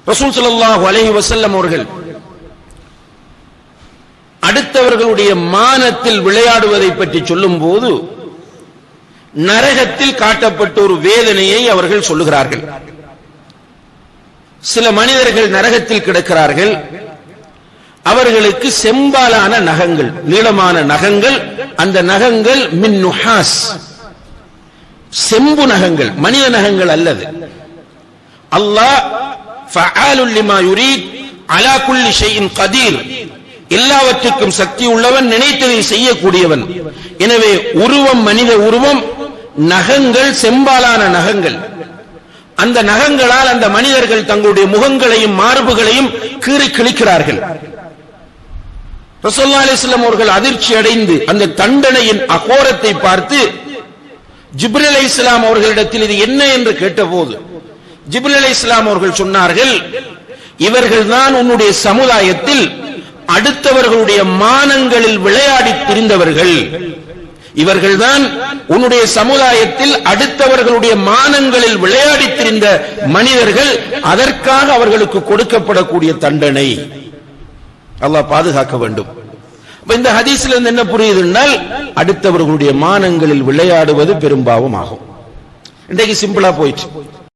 ரசூல் ஸல்லல்லாஹு அலைஹி வஸல்லம் அவர்கள் அடுத்தவர்களுடைய மானத்தில் விளையாடுவதை பற்றி சொல்லும் போது நரகத்தில் காட்டப்பட்ட ஒரு வேதனையை அவர்கள் சொல்லுகிறார்கள். சில மனிதர்கள் நரகத்தில் கிடக்கிறார்கள். அவர்களுக்கு செம்பாலான நகங்கள், நீளமான நகங்கள், அந்த நகங்கள் மின் நுஹாஸ், செம்பு நகங்கள், மனித நகங்கள் அல்லது. அல்லாஹ் ஃபஆலுல் லிமா யுரீத் அலா குல்லி ஷைஇன் கதீர், எல்லாவற்றுக்கும் சக்தி உள்ளவன், நினைத்ததை செய்யக்கூடியவன். எனவே உருவம் மனித உருவம், நகங்கள் செம்பாலான நகங்கள். அந்த நகங்களால் அந்த மனிதர்கள் தங்களுடைய முகங்களையும் மார்புகளையும் கீறி கிழிக்கிறார்கள். ரசூலுல்லாஹி அலைஹி வஸல்லம் அவர்கள் அதிர்ச்சி அடைந்து அந்த தண்டனையின் அகோரத்தை பார்த்து ஜிப்ரீல் அலைஹிஸ்ஸலாம் அவர்களிடத்தில் இது என்ன என்று கேட்டபோது ஜிப்ரீல் அலைஹிஸ்ஸலாம் அவர்கள் சொன்னார்கள், இவர்கள்தான் உன்னுடைய சமுதாயத்தில் அடுத்தவர்களுடைய மானங்களில் விளையாடி திரிந்தவர்கள். இவர்கள்தான் உன்னுடைய சமுதாயத்தில் அடுத்தவர்களுடைய மானங்களில் விளையாடி திரிந்த மனிதர்கள். அதற்காக அவர்களுக்கு கொடுக்கப்படக்கூடிய தண்டனை. அல்லாஹ் பாதுகாக்க வேண்டும். இந்த ஹதீஸ்ல இருந்து என்ன புரியுது என்றால், அடுத்தவர்களுடைய மானங்களில் விளையாடுவது பெரும்பாவம் ஆகும். இன்றைக்கு சிம்பிளா போயிடுச்சு.